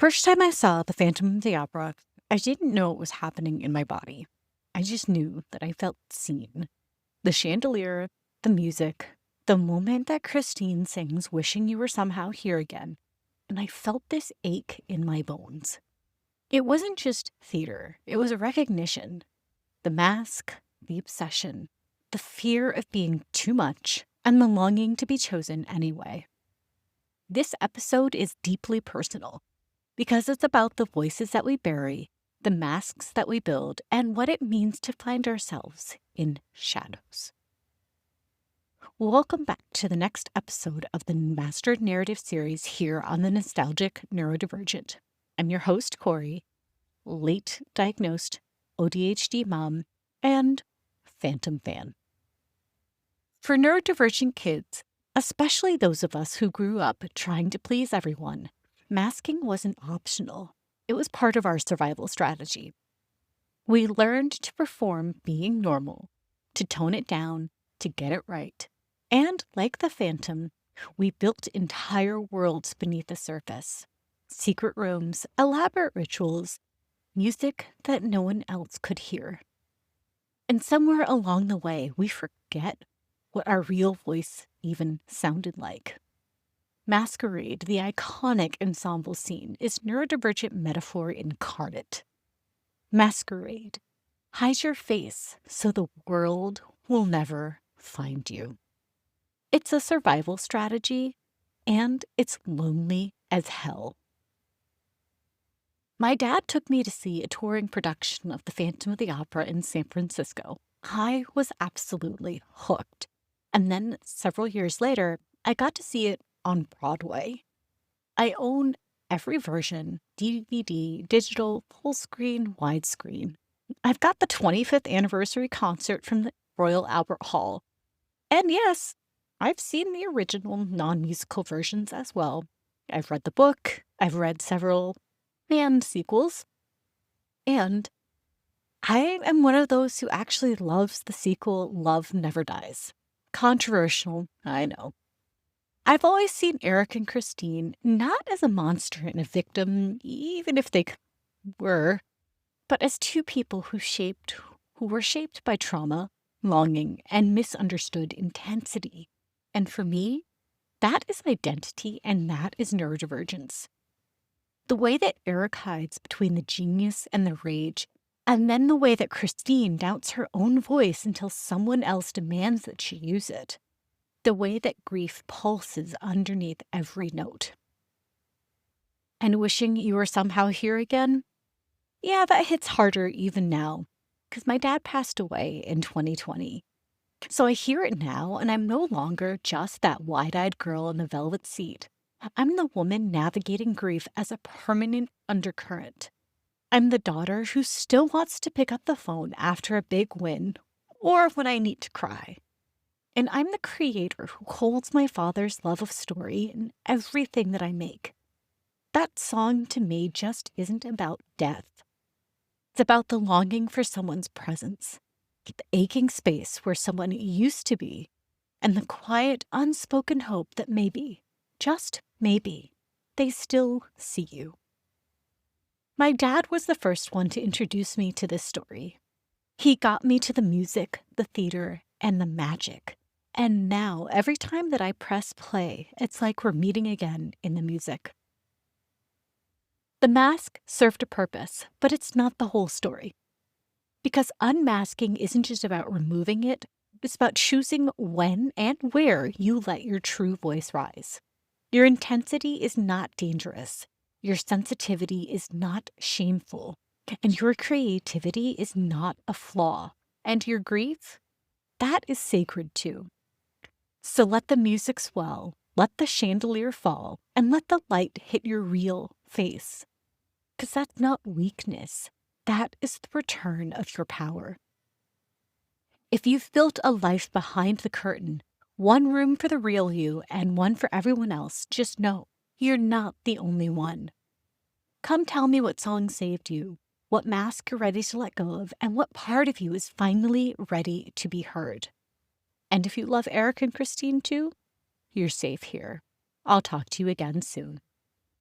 First time I saw The Phantom of the Opera, I didn't know what was happening in my body. I just knew that I felt seen. The chandelier, the music, the moment that Christine sings Wishing You Were Somehow Here Again, and I felt this ache in my bones. It wasn't just theater, it was a recognition. The mask, the obsession, the fear of being too much, and the longing to be chosen anyway. This episode is deeply personal because it's about the voices that we bury, the masks that we build, and what it means to find ourselves in shadows. Welcome back to the next episode of the Mastered Narrative series here on the Nostalgic Neurodivergent. I'm your host, Corey, late diagnosed ODHD mom and Phantom fan. For neurodivergent kids, especially those of us who grew up trying to please everyone, masking wasn't optional. It was part of our survival strategy. We learned to perform being normal, to tone it down, to get it right. And like the Phantom, we built entire worlds beneath the surface. Secret rooms, elaborate rituals, music that no one else could hear. And somewhere along the way, we forget what our real voice even sounded like. Masquerade, the iconic ensemble scene, is neurodivergent metaphor incarnate. Masquerade. Hide your face so the world will never find you. It's a survival strategy, and it's lonely as hell. My dad took me to see a touring production of The Phantom of the Opera in San Francisco. I was absolutely hooked. And then several years later, I got to see it on Broadway. I own every version, DVD, digital, full screen, widescreen. I've got the 25th anniversary concert from the Royal Albert Hall. And yes, I've seen the original non-musical versions as well. I've read the book, I've read several and sequels, and I am one of those who actually loves the sequel Love Never Dies. Controversial, I know. I've always seen Eric and Christine not as a monster and a victim, even if they were, but as two people who were shaped by trauma, longing, and misunderstood intensity. And for me, that is identity and that is neurodivergence. The way that Eric hides between the genius and the rage, and then the way that Christine doubts her own voice until someone else demands that she use it. The way that grief pulses underneath every note. And wishing you were somehow here again? Yeah, that hits harder even now, because my dad passed away in 2020. So I hear it now, and I'm no longer just that wide-eyed girl in the velvet seat. I'm the woman navigating grief as a permanent undercurrent. I'm the daughter who still wants to pick up the phone after a big win, or when I need to cry. And I'm the creator who holds my father's love of story in everything that I make. That song to me just isn't about death. It's about the longing for someone's presence, the aching space where someone used to be, and the quiet, unspoken hope that maybe, just maybe, they still see you. My dad was the first one to introduce me to this story. He got me to the music, the theater, and the magic. And now, every time that I press play, it's like we're meeting again in the music. The mask served a purpose, but it's not the whole story. Because unmasking isn't just about removing it, it's about choosing when and where you let your true voice rise. Your intensity is not dangerous. Your sensitivity is not shameful. And your creativity is not a flaw. And your grief, that is sacred too. So let the music swell, let the chandelier fall, and let the light hit your real face. Because that's not weakness. That is the return of your power. If you've built a life behind the curtain, one room for the real you and one for everyone else, just know you're not the only one. Come tell me what song saved you, what mask you're ready to let go of, and what part of you is finally ready to be heard. And if you love Eric and Christine too, you're safe here. I'll talk to you again soon.